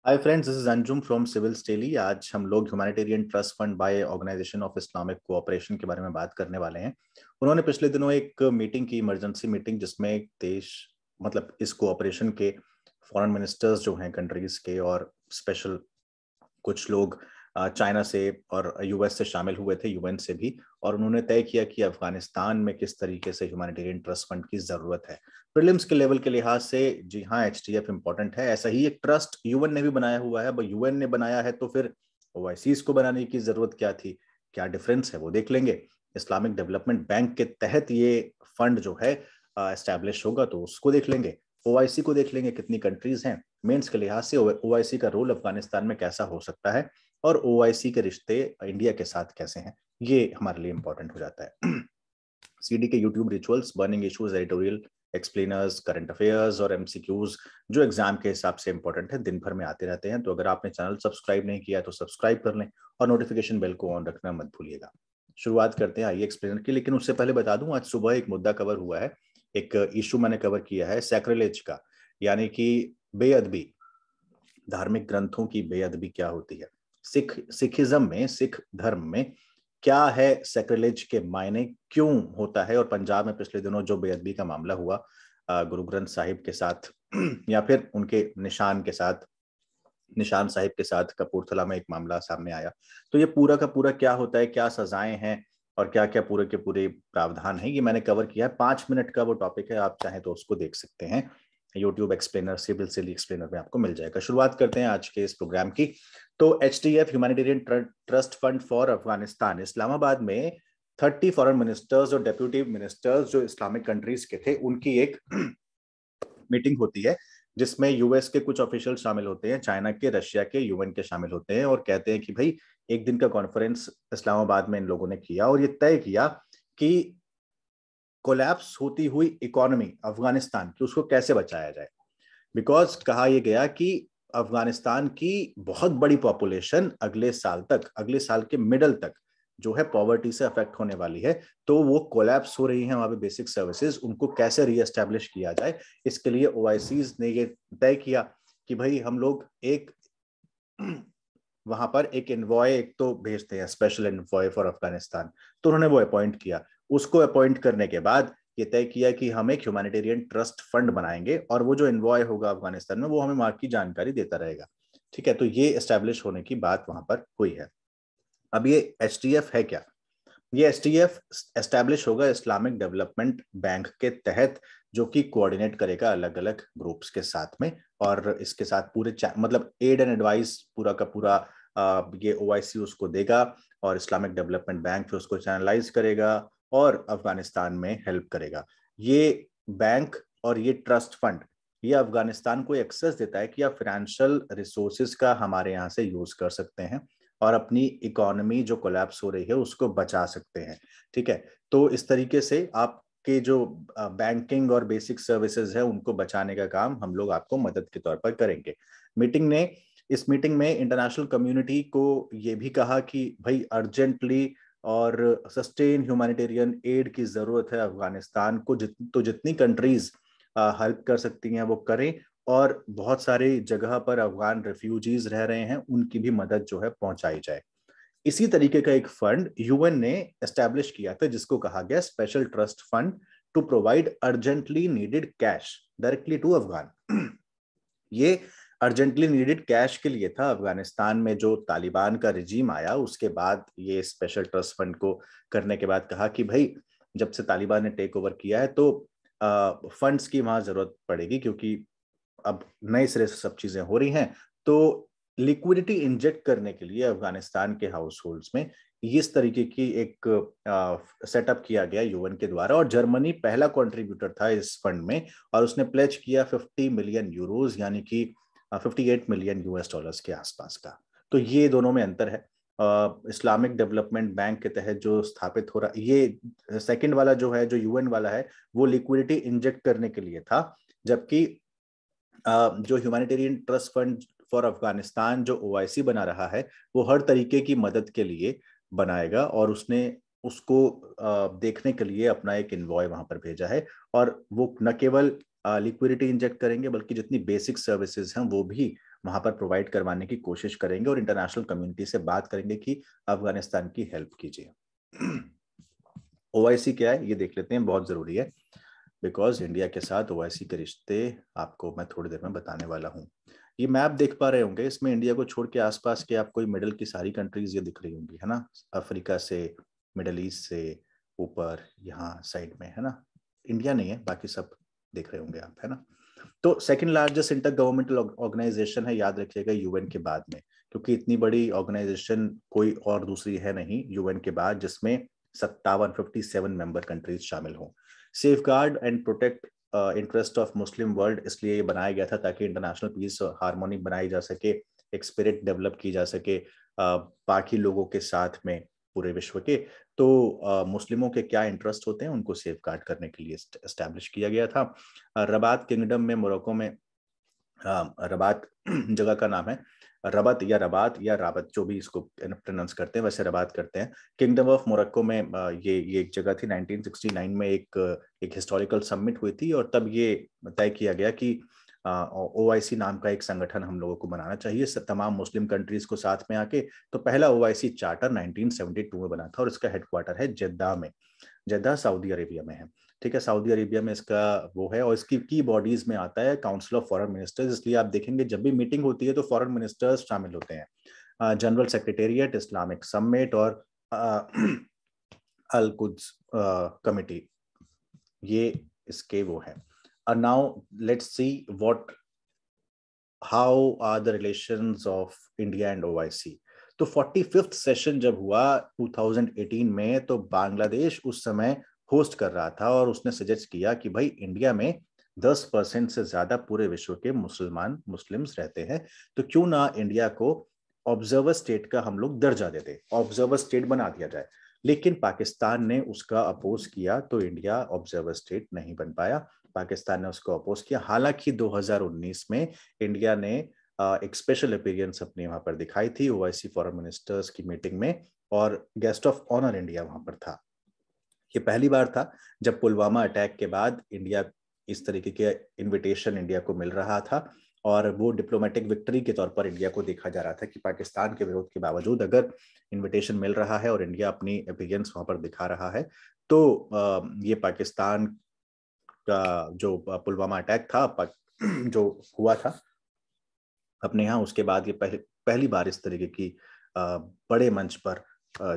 Hi friends, this is Anjum from Civils Daily. आज हम लोग humanitarian trust fund by Organisation of Islamic Cooperation के बारे में बात करने वाले हैं। उन्होंने पिछले दिनों एक मीटिंग की, इमरजेंसी मीटिंग, जिसमें देश मतलब इस कोऑपरेशन के फॉरेन मिनिस्टर्स जो हैं कंट्रीज के, और स्पेशल कुछ लोग चाइना से और यूएस से शामिल हुए थे, यूएन से भी। और उन्होंने तय किया कि अफगानिस्तान में किस तरीके से ह्यूमैनिटेरियन ट्रस्ट फंड की जरूरत है। प्रीलिम्स के लेवल के लिहाज से जी हाँ, एचटीएफ इंपॉर्टेंट है। ऐसा ही एक ट्रस्ट यूएन ने भी बनाया हुआ है। अब यूएन ने बनाया है तो फिर ओआईसीज को बनाने की जरूरत क्या थी, क्या डिफरेंस है, वो देख लेंगे। इस्लामिक डेवलपमेंट बैंक के तहत ये फंड जो है एस्टैब्लिश होगा, तो उसको देख लेंगे। ओआईसी को देख लेंगे, कितनी कंट्रीज हैं। मेंस के लिहाज से ओआईसी का रोल अफगानिस्तान में कैसा हो सकता है, और ओआईसी के रिश्ते इंडिया के साथ कैसे हैं, ये हमारे लिए इंपॉर्टेंट हो जाता है। सीडी के YouTube rituals, burning issues, editorial, explainers, current affairs और एमसीक्यूज जो एग्जाम के हिसाब से इंपॉर्टेंट है, दिन भर में आते रहते हैं। तो अगर आपने चैनल सब्सक्राइब नहीं किया है तो सब्सक्राइब कर लें और नोटिफिकेशन बेल को ऑन रखना मत भूलिएगा। शुरुआत करते हैं आइए एक्सप्लेनर की, लेकिन उससे पहले बता दूं, आज सुबह एक मुद्दा कवर हुआ है, एक इशू मैंने कवर किया है सैक्रिलेज का, यानी कि बेअदबी, धार्मिक ग्रंथों की बेअदबी क्या होती है। सिखिज्म में, सिख धर्म में क्या है सैक्रिलेज के मायने, क्यों होता है। और पंजाब में पिछले दिनों जो बेअदबी का मामला हुआ गुरु ग्रंथ साहिब के साथ या फिर उनके निशान के साथ, निशान साहिब के साथ कपूरथला में एक मामला सामने आया। तो ये पूरा का पूरा क्या होता है, क्या सजाएं हैं और क्या क्या पूरे के पूरे प्रावधान है, ये मैंने कवर किया है। 5 मिनट का वो टॉपिक है, आप चाहें तो उसको देख सकते हैं। यूट्यूब एक्सप्लेनर, सिविल से एक्सप्लेनर में आपको मिल जाएगा। शुरुआत करते हैं आज के इस प्रोग्राम की। तो HTF humanitarian trust fund for Afghanistan, Islamabad में 30 फॉरेन मिनिस्टर्स और डेप्यूटी मिनिस्टर्स जो इस्लामिक कंट्रीज के थे, उनकी एक मीटिंग होती है, जिसमें यूएस के कुछ ऑफिशियल शामिल होते हैं, चाइना के, रशिया के, यूएन के शामिल होते हैं, और कहते हैं कि भाई एक दिन का कॉन्फ्रेंस इस्लामाबाद में इन लोगों ने किया और ये तय किया कि कोलैप्स होती हुई इकोनॉमी अफगानिस्तान की, उसको कैसे बचाया जाए। बिकॉज कहा यह गया कि अफगानिस्तान की बहुत बड़ी पॉपुलेशन अगले साल तक, अगले साल के मिडल तक जो है पॉवर्टी से अफेक्ट होने वाली है। तो वो कोलैप्स हो रही है वहां पे बेसिक सर्विसेज, उनको कैसे रीएस्टैब्लिश किया जाए। इसके लिए ओआईसीज ने ये तय किया कि भाई हम लोग एक वहां पर एक एनवॉय, एक तो भेजते हैं, स्पेशल एनवॉय फॉर अफगानिस्तान। तो उन्होंने वो अपॉइंट किया। उसको अपॉइंट करने के बाद ये तय किया कि हम एक ह्यूमैनिटेरियन ट्रस्ट फंड बनाएंगे, और वो जो एनवॉय होगा अफगानिस्तान में, वो हमें वहां की जानकारी देता रहेगा। ठीक है, तो ये एस्टेब्लिश होने की बात वहां पर हुई है। अब ये एचटीएफ है क्या? ये एसटीएफ एस्टैब्लिश होगा इस्लामिक डेवलपमेंट बैंक के तहत, जो कि कोऑर्डिनेट करेगा अलग अलग ग्रुप्स के साथ में। और इसके साथ पूरे मतलब एड एंड एडवाइस पूरा का पूरा ये ओआईसी उसको देगा, और इस्लामिक डेवलपमेंट बैंक फिर उसको चैनलाइज करेगा और अफगानिस्तान में हेल्प करेगा। ये बैंक और ये ट्रस्ट फंड, ये अफगानिस्तान को एक्सेस देता है कि आप फाइनेंशियल रिसोर्सेज का हमारे यहाँ से यूज कर सकते हैं और अपनी इकोनॉमी जो कोलैप्स हो रही है उसको बचा सकते हैं। ठीक है, तो इस तरीके से आपके जो बैंकिंग और बेसिक सर्विसेज है उनको बचाने का काम हम लोग आपको मदद के तौर पर करेंगे। मीटिंग ने इस मीटिंग में इंटरनेशनल कम्युनिटी को ये भी कहा कि भाई अर्जेंटली और सस्टेन ह्यूमैनिटेरियन एड की जरूरत है अफगानिस्तान को। तो जितनी कंट्रीज हेल्प कर सकती हैं वो करें, और बहुत सारी जगह पर अफगान रेफ्यूजीज रह रहे हैं, उनकी भी मदद जो है पहुंचाई जाए। इसी तरीके का एक फंड यूएन ने एस्टैब्लिश किया था, जिसको कहा गया special trust fund to provide urgently needed cash directly to Afghan. ये अर्जेंटली नीडेड कैश के लिए था। अफगानिस्तान में जो तालिबान का रिजीम आया उसके बाद ये स्पेशल ट्रस्ट फंड को करने के बाद कहा कि भाई जब से तालिबान ने टेक ओवर किया है तो फंड्स की वहां जरूरत पड़ेगी, क्योंकि अब नए सिरे से सब चीजें हो रही हैं। तो लिक्विडिटी इंजेक्ट करने के लिए अफगानिस्तान के हाउस होल्ड्स में इस तरीके की एक सेटअप किया गया यूएन के द्वारा, और जर्मनी पहला कंट्रीब्यूटर था इस फंड में, और उसने प्लेज किया 50 मिलियन यूरोज, यानी कि 58 मिलियन यूएस डॉलर्स के आसपास का। तो ये दोनों में अंतर है। इस्लामिक डेवलपमेंट बैंक के तहत जो स्थापित हो रहा, ये सेकंड वाला जो है, जो यूएन वाला है, वो लिक्विडिटी इंजेक्ट करने के लिए था। जबकि जो humanitarian trust fund for Afghanistan जो ओआईसी बना रहा है, वो हर तरीके की मदद के लिए बनाएगा, और उसने उसको देखने के लिए अपना एक इन्वॉय वहां पर भेजा है। और वो न केवल लिक्विडिटी इंजेक्ट करेंगे, बल्कि जितनी बेसिक सर्विसेज हैं वो भी वहां पर प्रोवाइड करवाने की कोशिश करेंगे और इंटरनेशनल कम्युनिटी से बात करेंगे कि अफगानिस्तान की हेल्प कीजिए। ओआईसी क्या है ये देख लेते हैं, बहुत जरूरी है, बिकॉज इंडिया के साथ ओआईसी के रिश्ते आपको मैं थोड़ी देर में बताने वाला हूँ। ये मैप देख पा रहे होंगे, इसमें इंडिया को छोड़ के आसपास के आपको मिडल की सारी कंट्रीज ये दिख रही होंगी, है ना, अफ्रीका से, मिडल ईस्ट से, ऊपर यहाँ साइड में, है ना, इंडिया नहीं है, बाकी सब देख रहे होंगे आप, है ना। तो second largest intergovernmental organisation है, याद रखिएगा, यूएन के बाद में, क्योंकि इतनी बड़ी ऑर्गेनाइजेशन कोई और दूसरी है नहीं यूएन के बाद जिसमें 57 मेंबर कंट्रीज शामिल हों। Safe guard and protect interest of Muslim world, इसलिए ये बनाया गया था ताकि इंटरनेशनल पीस हार्मोनी बनाई जा सके, एक स्पिरिट डेवलप की जा सके बाकी लोगों के साथ में पूरे विश्व के। तो मुस्लिमों के क्या इंटरेस्ट होते हैं उनको सेफ गार्ड करने के लिए एस्टैब्लिश किया गया था। रबात किंगडम में, मोरक्को में, रबात जगह का नाम है, रबत या रबात या राबत, जो भी इसको प्रोनाउंस करते हैं, वैसे रबात करते हैं। किंगडम ऑफ मोरक्को में ये एक जगह थी। 1969 में एक हिस्टोरिकल समिट हुई थी और तब ये तय किया गया कि ओआईसी नाम का एक संगठन हम लोगों को बनाना चाहिए तमाम मुस्लिम कंट्रीज को साथ में आके। तो पहला ओआईसी चार्टर 1972 में बना था और इसका हेडक्वार्टर है जेद्दा में। जेद्दा सऊदी अरेबिया में है, ठीक है, सऊदी अरेबिया में इसका वो है। और इसकी की बॉडीज में आता है काउंसिल ऑफ फॉरेन मिनिस्टर्स, इसलिए आप देखेंगे जब भी मीटिंग होती है तो फॉरेन मिनिस्टर्स शामिल होते हैं। जनरल सेक्रेटेरिएट, इस्लामिक समिट और अल कुद्स कमिटी, ये इसके वो है। Now let's see what how are the relations of India and OIC. तो 45th सेशन जब हुआ 2018 में, तो बांग्लादेश उस समय होस्ट कर रहा था और उसने सजेस्ट किया कि भाई इंडिया में 10% से ज्यादा पूरे विश्व के मुस्लिम्स रहते हैं, तो क्यों ना इंडिया को ऑब्जर्वर स्टेट का हम लोग दर्जा दे दें, ऑब्जर्वर स्टेट बना दिया जाए। लेकिन पाकिस्तान ने उसका अपोज किया, तो इंडिया ऑब्जर्वर स्टेट नहीं बन पाया, पाकिस्तान ने उसको अपोज किया। हालांकि 2019 में इंडिया ने एक स्पेशल अपीयरेंस अपनी वहां पर दिखाई थी ओआईसी फॉरेन मिनिस्टर्स की मीटिंग में, और गेस्ट ऑफ ऑनर इंडिया वहां पर था। ये पहली बार था जब पुलवामा अटैक के बाद इंडिया, इस तरीके के इनविटेशन इंडिया को मिल रहा था, और वो डिप्लोमेटिक विक्ट्री के तौर पर इंडिया को देखा जा रहा था कि पाकिस्तान के विरोध के बावजूद अगर इनविटेशन मिल रहा है और इंडिया अपनी अपीयरेंस वहां पर दिखा रहा है, तो ये पाकिस्तान का जो पुलवामा अटैक था जो हुआ था अपने यहाँ, उसके बाद ये पहली बार इस तरीके की बड़े मंच पर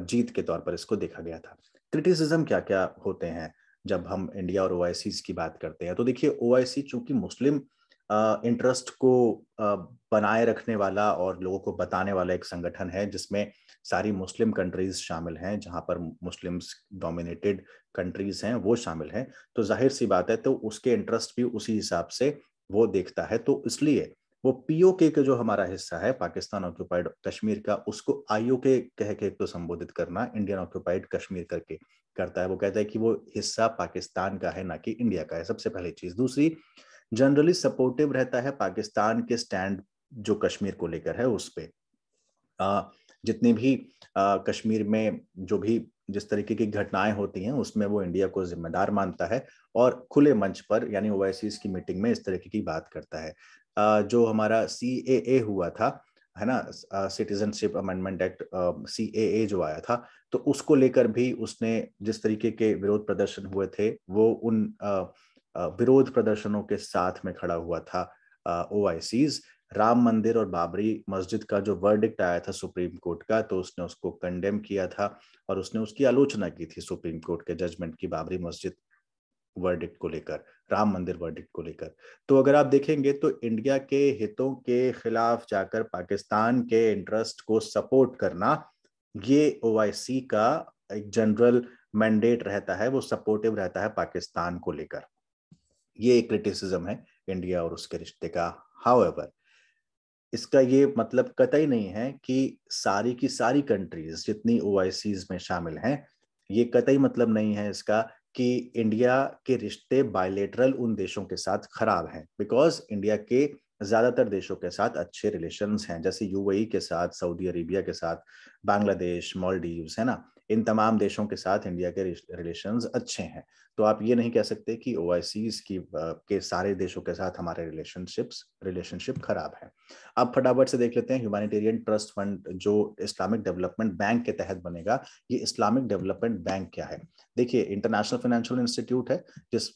जीत के तौर पर इसको देखा गया था। क्रिटिसिज्म क्या क्या होते हैं जब हम इंडिया और ओआईसी की बात करते हैं? तो देखिए, ओआईसी चूंकि मुस्लिम इंटरेस्ट को बनाए रखने वाला और लोगों को बताने वाला एक संगठन है, जिसमें सारी मुस्लिम कंट्रीज शामिल हैं, जहां पर मुस्लिम्स डोमिनेटेड कंट्रीज हैं वो शामिल हैं, तो जाहिर सी बात है, तो उसके इंटरेस्ट भी उसी हिसाब से वो देखता है। तो इसलिए वो पीओके का जो हमारा हिस्सा है, पाकिस्तान ऑक्यूपाइड कश्मीर का, उसको आईओके कह के तो संबोधित करना, इंडियन ऑक्यूपाइड कश्मीर करके करता है। वो कहता है कि वो हिस्सा पाकिस्तान का है, ना कि इंडिया का है, सबसे पहली चीज। दूसरी, जनरली सपोर्टिव रहता है पाकिस्तान के स्टैंड जो कश्मीर को लेकर है उस पे। जितनी भी कश्मीर में जो भी जिस तरीके की घटनाएं होती हैं उसमें वो इंडिया को जिम्मेदार मानता है और खुले मंच पर, यानी ओआईसी की मीटिंग में, इस तरीके की बात करता है। जो हमारा सीएए हुआ था, है ना, सिटीजनशिप अमेंडमेंट एक्ट, सीएए जो आया था, तो उसको लेकर भी उसने जिस तरीके के विरोध प्रदर्शन हुए थे, वो उन विरोध प्रदर्शनों के साथ में खड़ा हुआ था ओआईसीज। राम मंदिर और बाबरी मस्जिद का जो वर्डिक्ट आया था सुप्रीम कोर्ट का, तो उसने उसको कंडेम किया था और उसने उसकी आलोचना की थी सुप्रीम कोर्ट के जजमेंट की, बाबरी मस्जिद वर्डिक्ट को लेकर, राम मंदिर वर्डिक्ट को लेकर। तो अगर आप देखेंगे तो इंडिया के हितों के खिलाफ जाकर पाकिस्तान के इंटरेस्ट को सपोर्ट करना, ये ओआईसी का एक जनरल मैंडेट रहता है, वो सपोर्टिव रहता है पाकिस्तान को लेकर। ये एक क्रिटिसिज्म है इंडिया और उसके रिश्ते का। हाउएवर, इसका ये मतलब कतई नहीं है कि सारी की सारी कंट्रीज जितनी ओआईसीज में शामिल हैं, ये कतई मतलब नहीं है इसका कि इंडिया के रिश्ते बायलेटरल उन देशों के साथ खराब हैं, बिकॉज इंडिया के ज्यादातर देशों के साथ अच्छे रिलेशंस हैं, जैसे यूएई के साथ, सऊदी अरेबिया के साथ, बांग्लादेश, मालदीव्स, है ना, इन तमाम देशों के साथ इंडिया के रिलेशंस अच्छे हैं। तो आप ये नहीं कह सकते कि ओआईसीज के सारे देशों के साथ हमारे रिलेशनशिप खराब है। अब फटाफट से देख लेते हैं ह्यूमैनिटेरियन ट्रस्ट फंड जो इस्लामिक डेवलपमेंट बैंक के तहत बनेगा, ये इस्लामिक डेवलपमेंट बैंक क्या है। देखिए, इंटरनेशनल फाइनेंशियल इंस्टीट्यूट है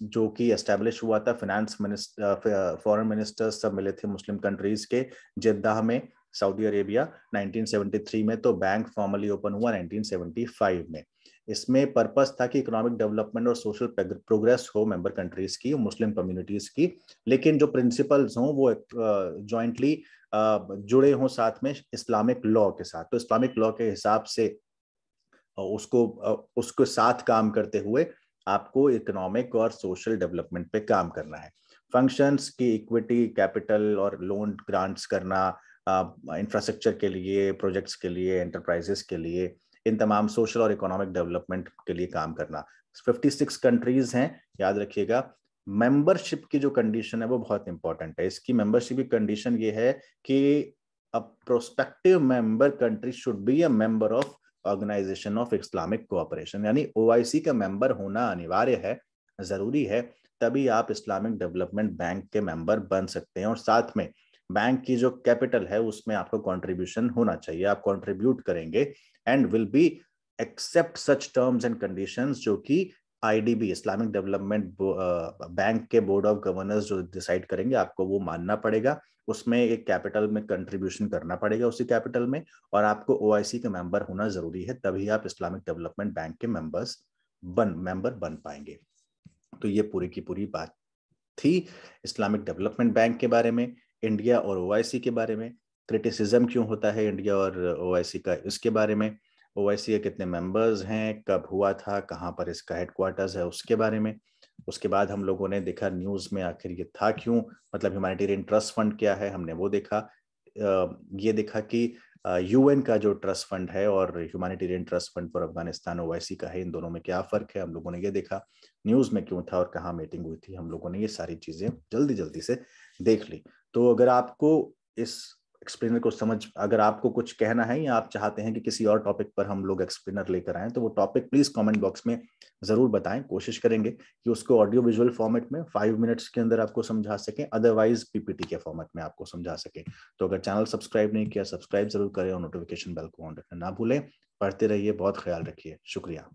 जो कि एस्टेब्लिश हुआ था, फाइनेंस मिनिस्टर, फॉरेन मिनिस्टर्स सब मिले थे मुस्लिम कंट्रीज के जेद्दाह में, सऊदी अरेबिया 1973 में। तो बैंक फॉर्मली ओपन हुआ 1975 में। इसमें पर्पस था कि इकोनॉमिक डेवलपमेंट और सोशल प्रोग्रेस हो मेंबर कंट्रीज की, मुस्लिम कम्युनिटीज की, लेकिन जो प्रिंसिपल्स हों वो जॉइंटली जुड़े हों साथ में इस्लामिक लॉ के साथ। तो इस्लामिक लॉ के हिसाब से उसको साथ काम करते हुए आपको इकोनॉमिक और सोशल डेवलपमेंट पे काम करना है। फंक्शंस की इक्विटी, कैपिटल और लोन ग्रांट्स करना, इंफ्रास्ट्रक्चर के लिए, प्रोजेक्ट्स के लिए, एंटरप्राइजेस के लिए, इन तमाम सोशल और इकोनॉमिक डेवलपमेंट के लिए काम करना। 56 कंट्रीज हैं, याद रखिएगा। मेंबरशिप की जो कंडीशन है वो बहुत इंपॉर्टेंट है। इसकी मेंबरशिप की कंडीशन ये है कि a prospective member country should be a member of Organisation of Islamic Cooperation, यानी ओआईसी का मेंबर होना अनिवार्य है, जरूरी है, तभी आप इस्लामिक डेवलपमेंट बैंक के मेंबर बन सकते हैं। और साथ में बैंक की जो कैपिटल है उसमें आपका कंट्रीब्यूशन होना चाहिए, आप कंट्रीब्यूट करेंगे and will be accept such terms and conditions जो कि आईडीबी, इस्लामिक डेवलपमेंट बैंक के बोर्ड ऑफ गवर्नर्स जो डिसाइड करेंगे, आपको वो मानना पड़ेगा। उसमें एक कैपिटल में कंट्रीब्यूशन करना पड़ेगा उसी कैपिटल में, और आपको ओआईसी का मेंबर होना जरूरी है, तभी आप इस्लामिक डेवलपमेंट बैंक के मेंबर बन पाएंगे। तो ये पूरी की पूरी बात थी इस्लामिक डेवलपमेंट बैंक के बारे में, इंडिया और ओआईसी के बारे में, क्रिटिसिज्म क्यों होता है इंडिया और ओआईसी का, इसके बारे में, ओआईसी के कितने मेंबर्स हैं, कब हुआ था, कहाँ पर इसका हेडक्वार्टर्स है, उसके बारे में। उसके बाद हम लोगों ने देखा न्यूज़ में आखिर ये था क्यों, मतलब ह्यूमैनिटेरियन ट्रस्ट फंड क्या है, हमने वो देखा। ये देखा कि यूएन का जो ट्रस्ट फंड है और humanitarian trust fund for Afghanistan OIC का है, इन दोनों में क्या फ़र्क है, हम लोगों ने ये देखा। न्यूज़ में क्यों था और कहाँ मीटिंग हुई थी, हम लोगों ने ये सारी चीज़ें जल्दी जल्दी से देख ली। तो अगर आपको इस एक्सप्लेनर को अगर आपको कुछ कहना है या आप चाहते हैं कि किसी और टॉपिक पर हम लोग एक्सप्लेनर लेकर आएं, तो वो टॉपिक प्लीज कमेंट बॉक्स में जरूर बताएं। कोशिश करेंगे कि उसको ऑडियो विजुअल फॉर्मेट में 5 मिनट्स के अंदर आपको समझा सकें, अदरवाइज पीपीटी के फॉर्मेट में आपको समझा सकें। तो अगर चैनल सब्सक्राइब नहीं किया, सब्सक्राइब जरूर करें और नोटिफिकेशन बेल को ऑन रखना ना भूलें। पढ़ते रहिए, बहुत ख्याल रखिए, शुक्रिया।